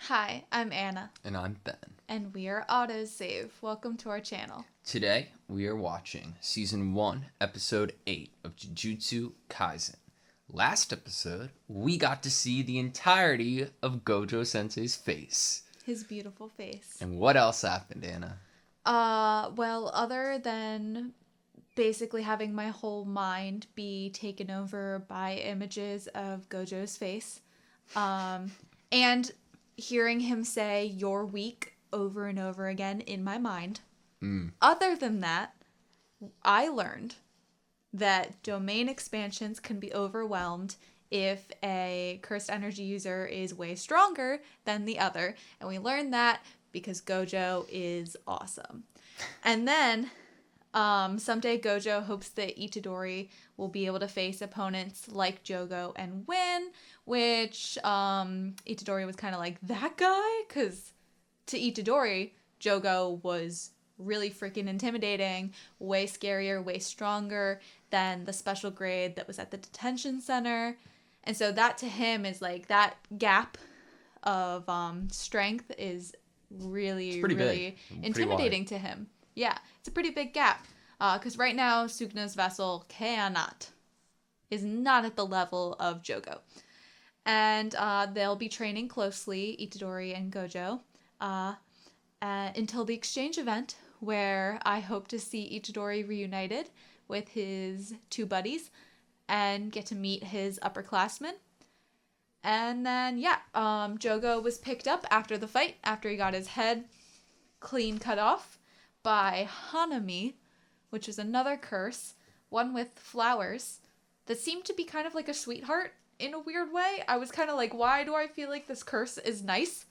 Hi, I'm Anna. And I'm Ben. And we are AutoSave. Welcome to our channel. Today, we are watching Season 1, Episode 8 of Jujutsu Kaisen. Last episode, we got to see the entirety of Gojo-sensei's face. His beautiful face. And what else happened, Anna? Well, other than basically having my whole mind be taken over by images of Gojo's face, and hearing him say, "You're weak," over and over again in my mind. Other than that, I learned that domain expansions can be overwhelmed if a cursed energy user is way stronger than the other. And we learned that because Gojo is awesome. And then someday Gojo hopes that Itadori will be able to face opponents like Jogo and win, which Itadori was kind of like, that guy? Because to Itadori, Jogo was really freaking intimidating, way scarier, way stronger than the special grade that was at the detention center. And so that to him is like, that gap of strength is really intimidating to him. Yeah, it's a pretty big gap. Because right now, Sukna's vessel is not at the level of Jogo. And they'll be training closely, Itadori and Gojo, until the exchange event, where I hope to see Itadori reunited with his two buddies and get to meet his upperclassmen. And then, Jogo was picked up after the fight, after he got his head clean cut off by Hanami, which is another curse, one with flowers, that seemed to be kind of like a sweetheart in a weird way. I was kind of like, why do I feel like this curse is nice?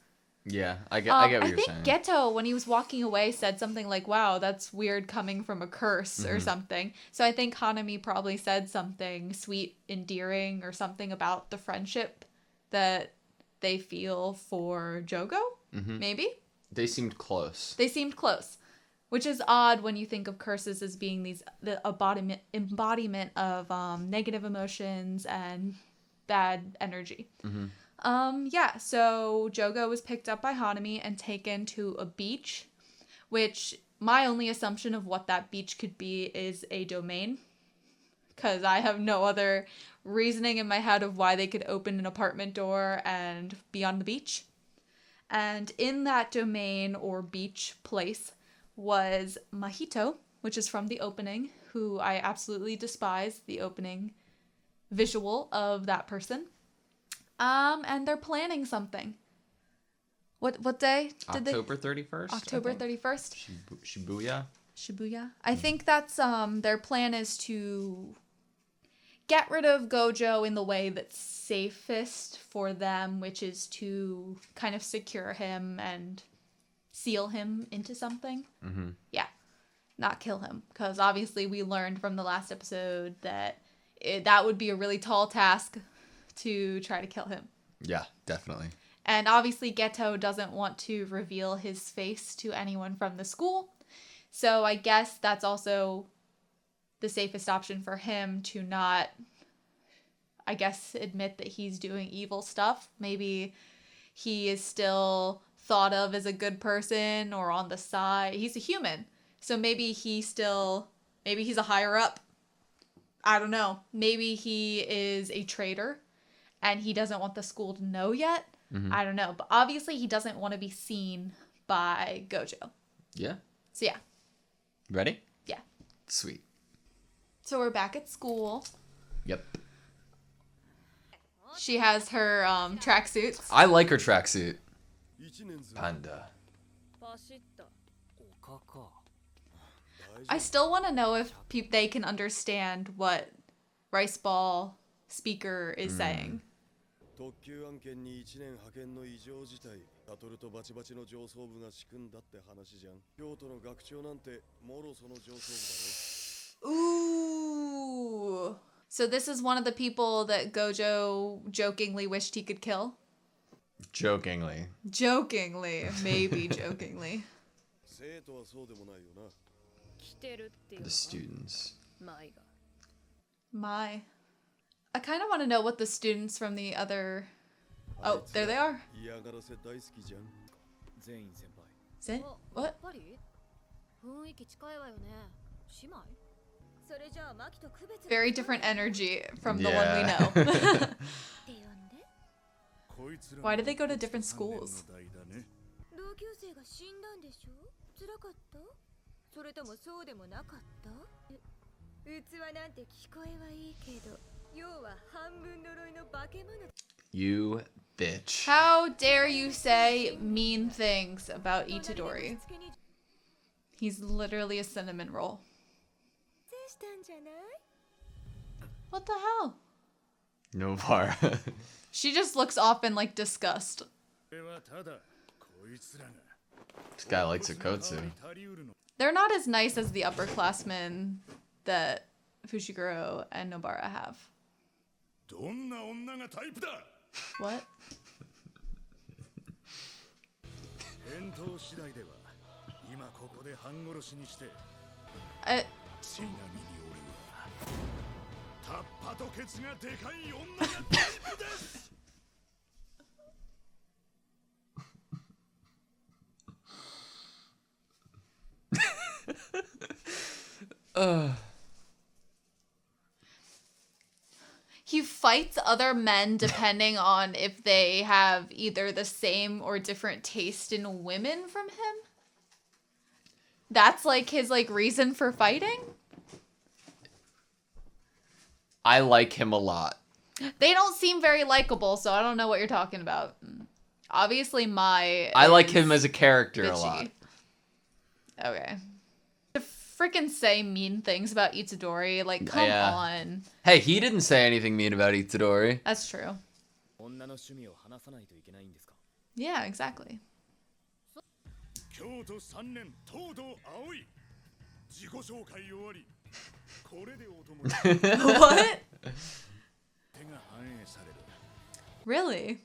Yeah, I get what you're saying. I think Geto, when he was walking away, said something like, wow, that's weird coming from a curse or something. So I think Hanami probably said something sweet, endearing, or something about the friendship that they feel for Jogo, maybe? They seemed close. Which is odd when you think of curses as being the embodiment of negative emotions and bad energy. So Jogo was picked up by Hanami and taken to a beach, which my only assumption of what that beach could be is a domain, because I have no other reasoning in my head of why they could open an apartment door and be on the beach. And in that domain or beach place was Mahito, which is from the opening, who I absolutely despise the opening visual of that person. And they're planning something. What day did they? October 31st? October 31st? Shibuya? I think that's, their plan is to get rid of Gojo in the way that's safest for them, which is to kind of secure him and seal him into something. Yeah, not kill him, because obviously we learned from the last episode that that would be a really tall task to try to kill him. Yeah, definitely. And obviously Geto doesn't want to reveal his face to anyone from the school, so I guess that's also the safest option for him to not, I guess, admit that he's doing evil stuff. Maybe he is still thought of as a good person or on the side. He's a human. So maybe he's a higher up. I don't know. Maybe he is a traitor and he doesn't want the school to know yet. I don't know. But obviously he doesn't want to be seen by Gojo. Yeah. So yeah. Ready? Yeah. Sweet. So we're back at school. Yep. She has her tracksuits. I like her tracksuit. Panda. I still want to know if they can understand what Rice Ball Speaker is saying. Ooh. So this is one of the people that Gojo jokingly wished he could kill? Jokingly. Maybe jokingly. The students. My. I kind of want to know what the students from the other Oh, there they are. 嫌がらせ大好きじゃん。全員先輩。 Zin? What? ぱり雰囲気近いわよね。姉妹それじゃあマキと区別 Very different energy from the one we Yeah. know. って呼んで Why did they go to different schools? 同級生が死んだんでしょ辛かったそれともそうでもなかった器なんて聞こえはいいけど要は半分呪いの化け物 You bitch. How dare you say mean things about Itadori? He's literally a cinnamon roll. したんじゃない What the hell? Novara. She just looks off in like disgust. これはただこいつらが This guy likes Okotsu. 足りうるの They're not as nice as the upperclassmen that Fushiguro and Nobara have. どんな女がタイプだ What? 返答次第では今ここで半殺しにして ちなみに俺はタッパとケツがでかい女がタイプです He fights other men depending on if they have either the same or different taste in women from him. That's like his like reason for fighting. I like him a lot. They don't seem very likable, so I don't know what you're talking about. Obviously, I like him as a character a lot. Okay. To freaking say mean things about Itadori, like, come Yeah. on. Hey, he didn't say anything mean about Itadori. That's true. 女の趣味を話さないといけないんですか Yeah, exactly. 京都3年東堂葵自己紹介終わりこれでお供に What? 手が反映される Really?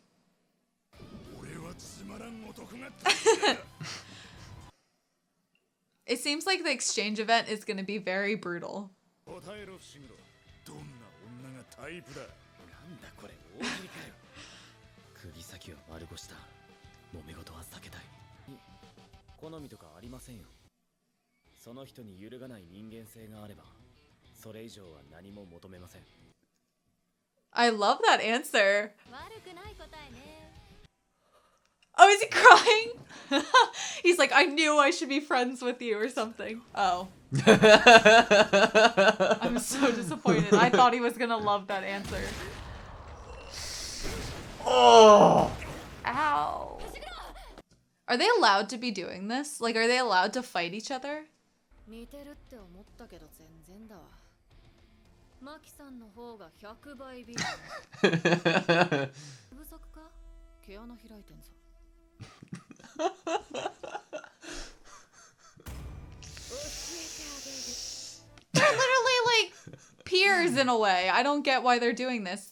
俺はつまらん男が大好きだ It seems like the exchange event is going to be very brutal. 答えろ伏黒どんな女がタイプだなんだこれ大喜利かよ釘先は丸腰だ揉め事は避けたい好みとかありませんよその人に揺るがない人間性があればそれ以上は何も求めません I love that answer. 悪くない答えね Oh, is he crying? He's like, I knew I should be friends with you or something. Oh. I'm so disappointed. I thought he was going to love that answer. Oh! Ow. Are they allowed to be doing this? Like, are they allowed to fight each other? 似てるって思ったけど全然だわマキさんの方が100倍美人不足か毛穴開いてんぞ They're literally like peers in a way. I don't get why they're doing this.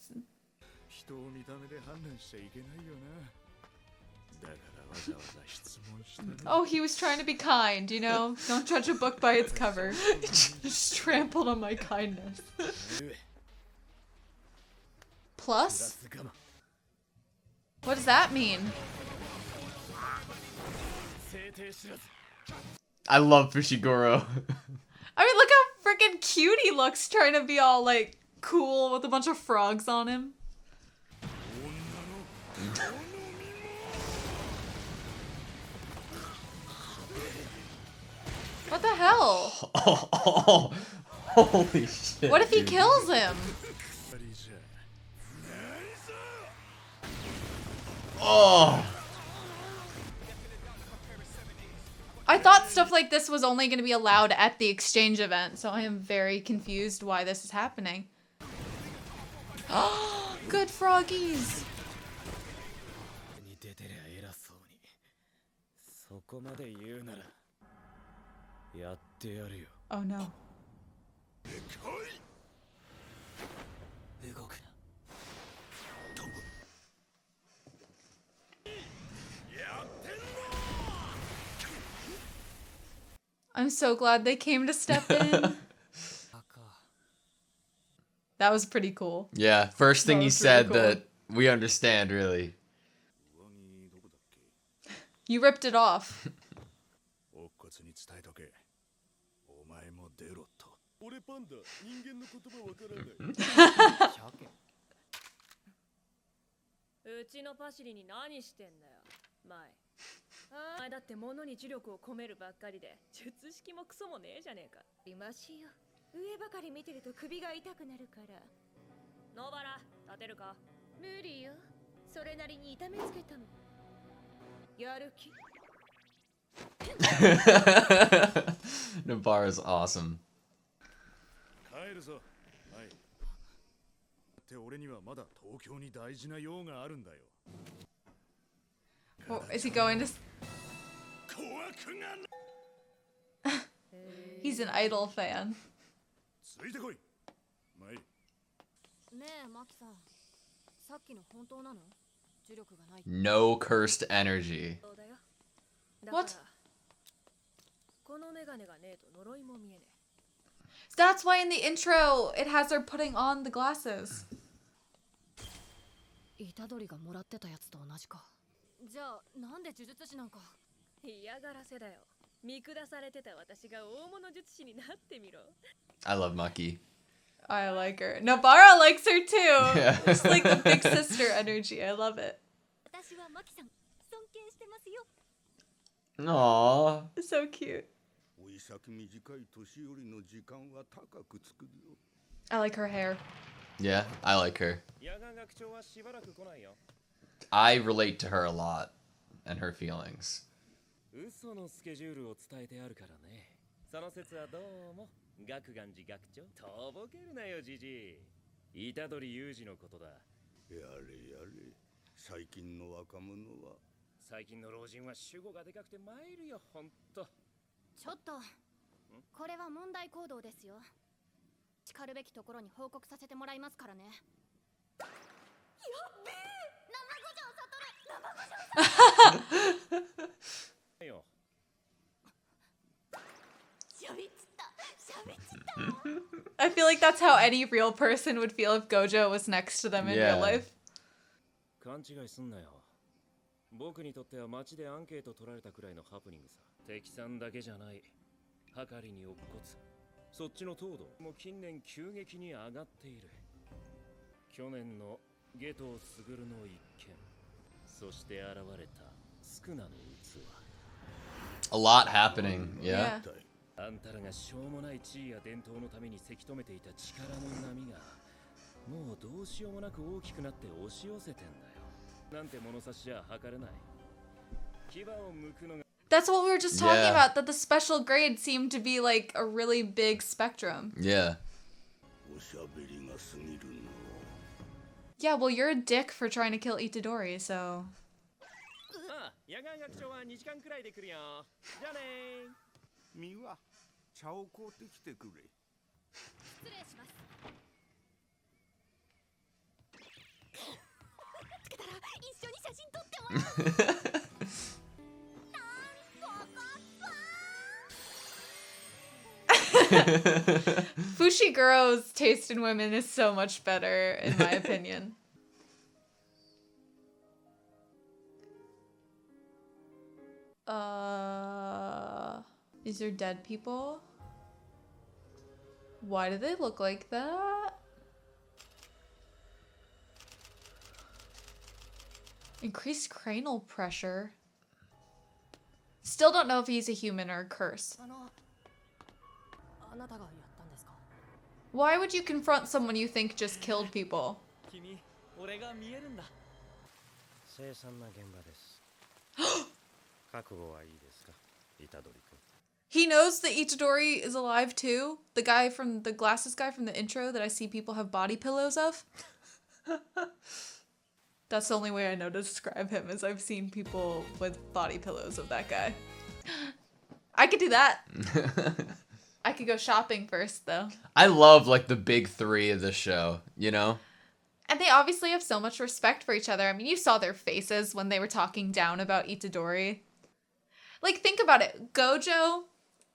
人を見た目で判断しちゃいけないよなだからわざわざ質問した Oh, he was trying to be kind, you know? Don't judge a book by its cover. Just trampled on my kindness. Plus? What does that mean? I love Fushiguro. I mean, look how freaking cute he looks trying to be all, like, cool with a bunch of frogs on him. What the hell? Oh, holy shit. What if he dude. kills him? Oh! I thought stuff like this was only going to be allowed at the exchange event, so I am very confused why this is happening. Oh, good froggies! Oh no. I'm so glad they came to step in. That was pretty cool. Yeah, first thing That he was really said cool. that we understand, really. You ripped it off. 乙骨に伝えとけ。お前も出ろと。俺パンダ、人間の言葉わからない。鮭。うちのパシリに何してんだよ、前。ああ、だって物に呪力を込めるばっかりで、術式もクソもねえじゃねえか。今しよ。上ばかり見てると首が痛くなるから。野原、立てるか？無理よ。それなりに痛めつけたもん。やる気？ Nobara's awesome. 帰るぞ。はい。って俺にはまだ東京に大事な用があるんだよ。Well, is he going to... He's an Idol fan. ついてこい。まい。ねえ、マキさん。さっきの本当なの？呪力がない。No cursed energy. そうだよ。 What? このメガネがねえと呪いも見えね That's why in the intro it has her putting on the glasses. 虎杖がもらってたやつと同じか。じゃあ、なんで呪術師なんか。え。嫌がらせだよ。見下されてた私が大物術師になってみろ。I love Maki. I like her. Nobara likes her too. Yeah. It's like a big sister energy. I love it. 私はマキさん、尊敬してますよ。Aww. It's so cute. おい先短い年寄りの時間は高くつくよ。 I like her hair. Yeah, I like her. 野賀学長はしばらく来ないよ。I relate to her a lot and her feelings. 嘘のスケジュールを伝えてあるからね。その説はどうも。学願寺学長。とぼけるなよ、じじい。虎杖裕二のことだ。やれやれ。最近の若者は。最近の老人は主語がでかくて参るよ、ほんと。ちょっと。これは問題行動ですよ。叱るべきところに報告させてもらいますからね。やっべえ！生五条悟！よ。I feel like that's how any real person would feel if Gojo was next to them in real Yeah. life. 勘違いすんなよ。僕にとっては街でアンケート取られたくらいのハプニングさ。敵さんだけじゃない。はかりに乙骨。そっちの糖度も近年急激に上がっている。去年の下藤卓の一件。そして現れたスクナの器。A lot happening, yeah. あんたらがしょうもない地位や伝統のためにせき止めていた力の波がもうどうしようもなく大きくなって押し寄せてんだよ。なんて物差しじゃ測れない。牙を剥くのが That's what we were just talking Yeah. about, that the special grades seem to be like a really big spectrum. Yeah. おしゃべりが過ぎるの。 Yeah, well, you're a dick for trying to kill Itadori, so... ああ、野外学長は2時間くらいで来るよ。じゃあねー。みわ、茶を買うてきてくれ。失礼します。つけたら一緒に写真撮ってもらう。Fushiguro's taste in women is so much better, in my opinion. These are dead people? Why do they look like that? Increased cranial pressure. Still don't know if he's a human or a curse. あなたがやったんですか？ Why would you confront someone you think just killed people? 君、俺が見えるんだ。凄惨な現場です。覚悟はいいですか、虎杖君。 He knows that Itadori is alive too? The guy from the glasses guy from the intro that I see people have body pillows of? That's the only way I know to describe him, is I've seen people with body pillows of that guy. I could do that. I could go shopping first though. I love like the big three of the show, you know? And they obviously have so much respect for each other. I mean, you saw their faces when they were talking down about Itadori. Like, think about it. Gojo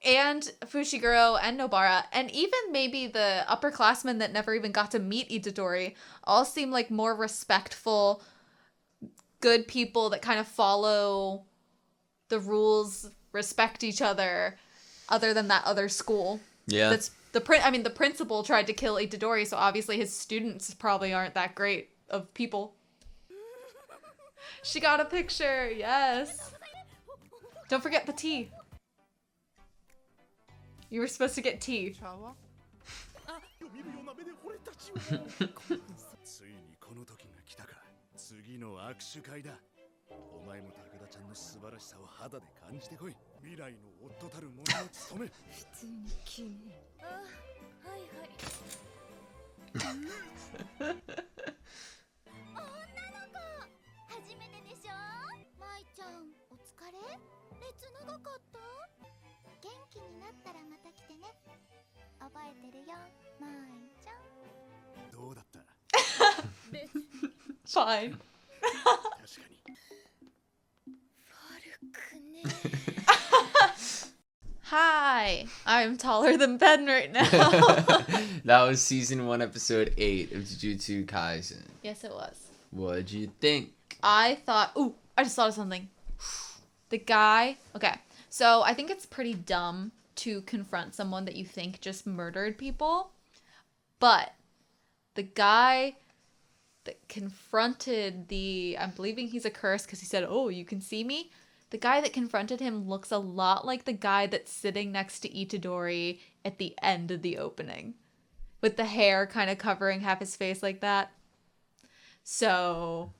and Fushiguro and Nobara, and even maybe the upperclassmen that never even got to meet Itadori, all seem like more respectful, good people that kind of follow the rules respect each other than that other school. Yeah. That's the principal tried to kill Itadori, so obviously his students probably aren't that great of people. She got a picture. Yes. Don't forget the tea. You were supposed to get tea. 見るような目で俺たちをついにこの時が来たか。次の握手会だ。お前も高田ちゃんの素晴らしさを肌で感じてこい。未来の夫たる者を務め。普通に君。あ、はいはい。女の子、初めてでしょ。舞ちゃん、お疲れ？列長かった？元気になったらまた来てね。覚えてるよ、舞ちゃん。どうだった？ Fine. 確かに。悪くね。Hi, I'm taller than Ben right now. That was season 1, episode 8 of Jujutsu Kaisen. Yes, it was. What'd you think? I just thought of something. The guy, okay, so I think it's pretty dumb to confront someone that you think just murdered people, but the guy that confronted I'm believing he's a curse because he said, "Oh, you can see me." The guy that confronted him looks a lot like the guy that's sitting next to Itadori at the end of the opening, with the hair kind of covering half his face like that. So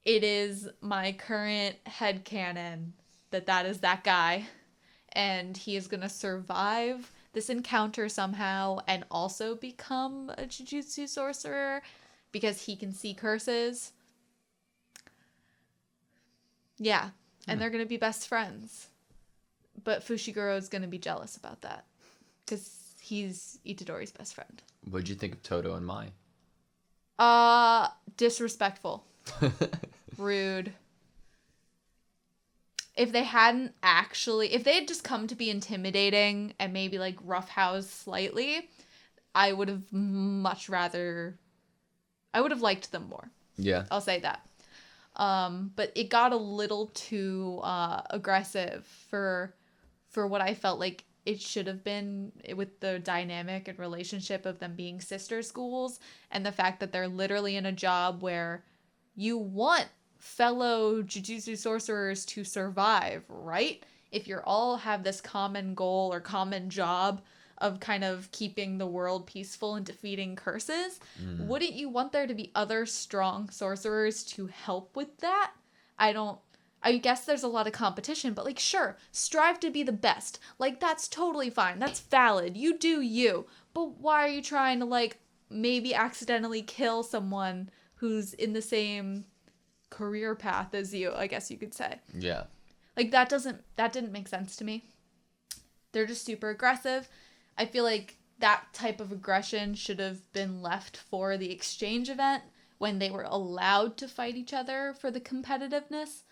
it is my current headcanon that is that guy, and he is going to survive this encounter somehow and also become a Jujutsu sorcerer because he can see curses. Yeah, and they're going to be best friends. But Fushiguro is going to be jealous about that because he's Itadori's best friend. What'd you think of Toto and Mai? Disrespectful. Rude. If they had just come to be intimidating and maybe like roughhouse slightly, I would have liked them more. Yeah. I'll say that. But it got a little too aggressive for what I felt like it should have been with the dynamic and relationship of them being sister schools and the fact that they're literally in a job where you want fellow Jujutsu sorcerers to survive, right? If you all have this common goal or common job of kind of keeping the world peaceful and defeating curses, wouldn't you want there to be other strong sorcerers to help with that? I guess there's a lot of competition, but like, sure, strive to be the best. Like, that's totally fine. That's valid. You do you. But why are you trying to like maybe accidentally kill someone who's in the same career path as you, I guess you could say. Yeah. Like that didn't make sense to me. They're just super aggressive. I feel like that type of aggression should have been left for the exchange event when they were allowed to fight each other for the competitiveness.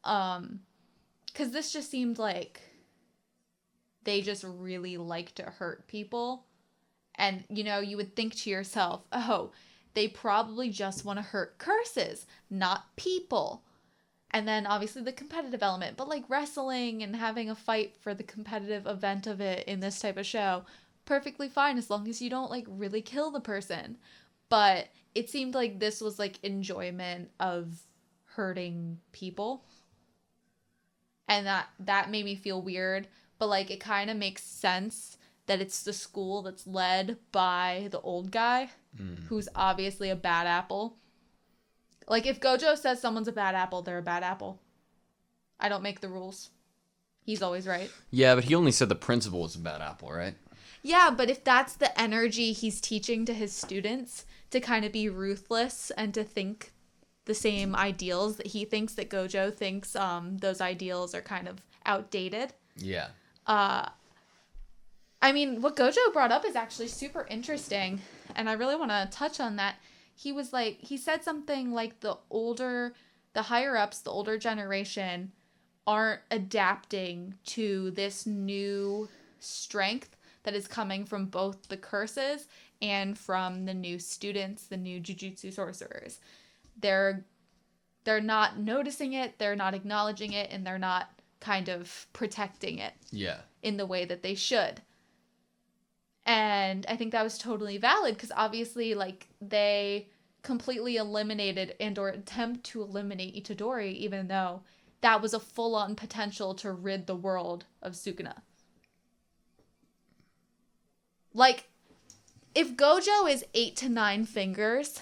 'Cause this just seemed like they just really like to hurt people. And, you would think to yourself, oh, they probably just want to hurt curses, not people. And then obviously the competitive element, but like wrestling and having a fight for the competitive event of it in this type of show, perfectly fine as long as you don't like really kill the person. But it seemed like this was like enjoyment of hurting people. And that made me feel weird, but like it kind of makes sense that it's the school that's led by the old guy, who's obviously a bad apple. Like, if Gojo says someone's a bad apple, they're a bad apple. I don't make the rules. He's always right. Yeah, but he only said the principal was a bad apple, right? Yeah, but if that's the energy he's teaching to his students, to kind of be ruthless and to think the same ideals that he thinks, that Gojo thinks those ideals are kind of outdated. Yeah. I mean, what Gojo brought up is actually super interesting, and I really want to touch on that. He said something like the higher-ups, the older generation, aren't adapting to this new strength that is coming from both the curses and from the new students, the new Jujutsu sorcerers. They're not noticing it, they're not acknowledging it, and they're not kind of protecting it Yeah. in the way that they should. And I think that was totally valid because obviously, like, they completely eliminated and or attempt to eliminate Itadori, even though that was a full-on potential to rid the world of Sukuna. Like, if Gojo is 8 to 9 fingers,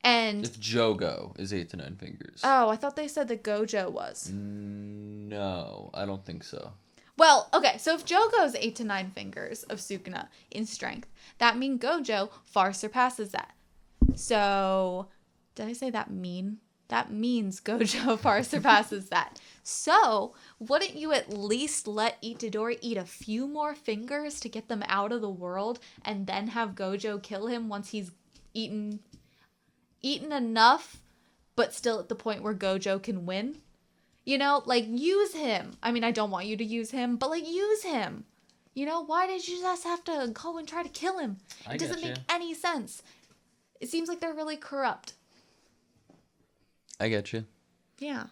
and... If Jogo is 8 to 9 fingers. Oh, I thought they said that Gojo was. No, I don't think so. Well, okay, so if Jogo is 8 to 9 fingers of Sukuna in strength, that means Gojo far surpasses that. So, did I say that mean? That means Gojo far surpasses that. So, wouldn't you at least let Itadori eat a few more fingers to get them out of the world and then have Gojo kill him once he's eaten enough, but still at the point where Gojo can win? You know, like, use him. I mean, I don't want you to use him, but, like, use him. You know, why did you just have to go and try to kill him? It doesn't make any sense. It seems like they're really corrupt. I get you. Yeah.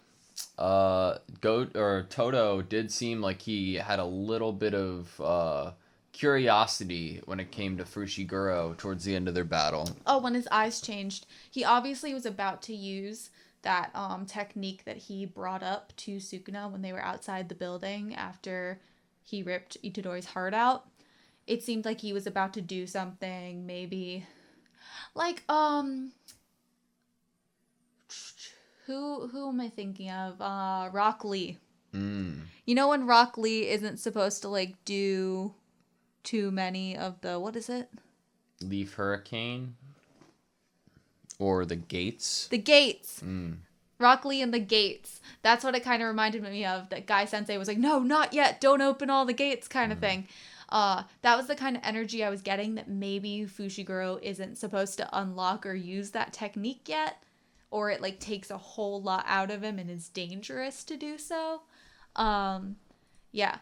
Toto did seem like he had a little bit of curiosity when it came to Fushiguro towards the end of their battle. Oh, when his eyes changed. He obviously was about to use that technique that he brought up to Sukuna when they were outside the building after he ripped Itadori's heart out. It seemed like he was about to do something, maybe like who am I thinking of? Rock Lee. You know when Rock Lee isn't supposed to like do too many of the, what is it? Leaf Hurricane? Or the Gates? The Gates. Rock Lee and the Gates. That's what it kind of reminded me of. That Guy Sensei was like, no, not yet. Don't open all the gates kind of thing. That was the kind of energy I was getting, that maybe Fushiguro isn't supposed to unlock or use that technique yet. Or it like takes a whole lot out of him and is dangerous to do so. Yeah.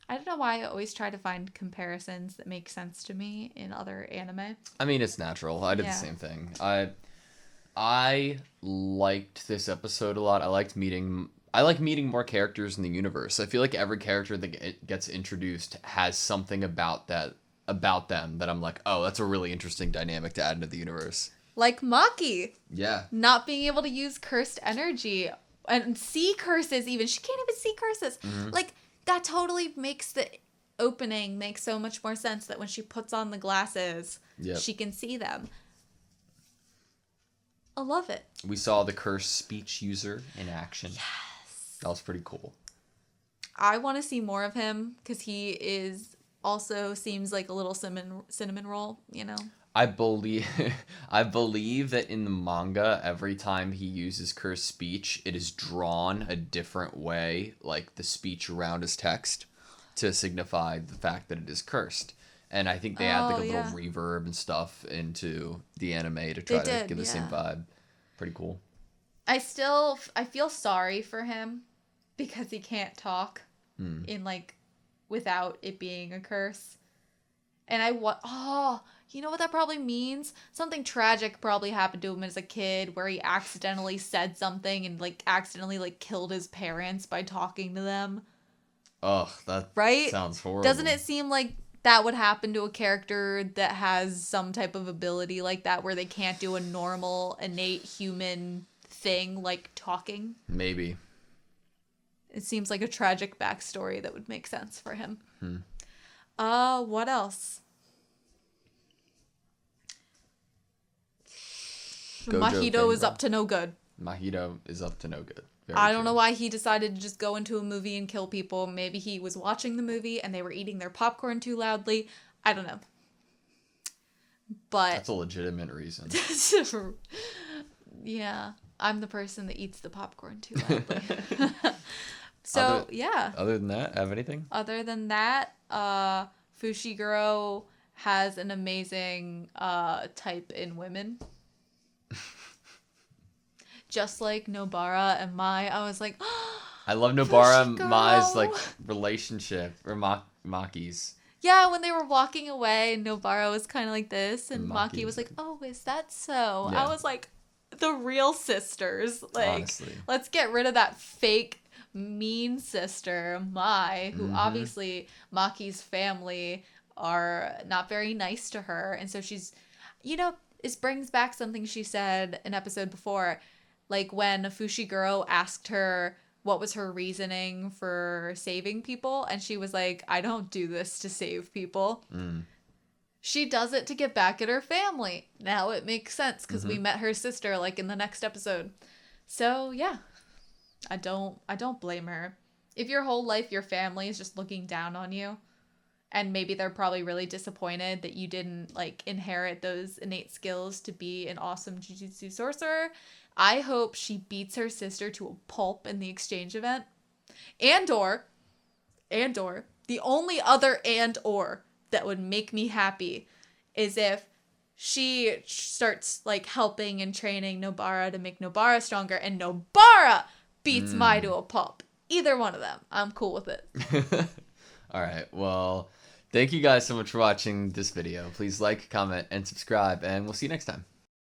I don't know why I always try to find comparisons that make sense to me in other anime. I mean, it's natural. I did the same thing. I liked this episode a lot. I like meeting more characters in the universe. I feel like every character that gets introduced has something about them that I'm like, oh, that's a really interesting dynamic to add into the universe. Like Maki. Yeah. Not being able to use cursed energy and see curses even. She can't even see curses. Like, that totally makes the opening make so much more sense, that when she puts on the glasses, she can see them. I love it. We saw the cursed speech user in action. Yes. That was pretty cool. I want to see more of him because he is also seems like a little cinnamon roll, you know? I believe that in the manga, every time he uses cursed speech, it is drawn a different way, like the speech around his text, to signify the fact that it is cursed. And I think they add like a little reverb and stuff into the anime to try to give the same vibe. Pretty cool. I feel sorry for him because he can't talk in like without it being a curse. And you know what that probably means? Something tragic probably happened to him as a kid where he accidentally said something and like accidentally like killed his parents by talking to them. Ugh, that sounds horrible. Doesn't it seem like that would happen to a character that has some type of ability like that where they can't do a normal, innate human thing like talking? Maybe. It seems like a tragic backstory that would make sense for him. What else? Mahito is up to no good. Mahito is up to no good. I don't know why he decided to just go into a movie and kill people. Maybe he was watching the movie and they were eating their popcorn too loudly. I don't know. But that's a legitimate reason. Yeah. I'm the person that eats the popcorn too loudly. Other than that, have anything? Other than that, Fushiguro has an amazing type in women. Just like Nobara and Mai, I was like, I love Nobara and Mai's like relationship, or Maki's. Yeah, when they were walking away, Nobara was kind of like this, and Maki was like, "Oh, is that so?" Yeah. I was like, the real sisters. Like, Honestly. let's get rid of that fake mean sister, Mai, who obviously Maki's family are not very nice to her. And so she's, this brings back something she said an episode before. Like when Fushiguro asked her what was her reasoning for saving people. And she was like, I don't do this to save people. She does it to get back at her family. Now it makes sense because we met her sister like in the next episode. So yeah, I don't blame her. If your whole life your family is just looking down on you, and maybe they're probably really disappointed that you didn't like inherit those innate skills to be an awesome jujutsu sorcerer, I hope she beats her sister to a pulp in the exchange event. And/or the only other and/or that would make me happy is if she starts like helping and training Nobara to make Nobara stronger, and Nobara beats Mai to a pulp. Either one of them, I'm cool with it. All right. Well, thank you guys so much for watching this video. Please like, comment, and subscribe, and we'll see you next time.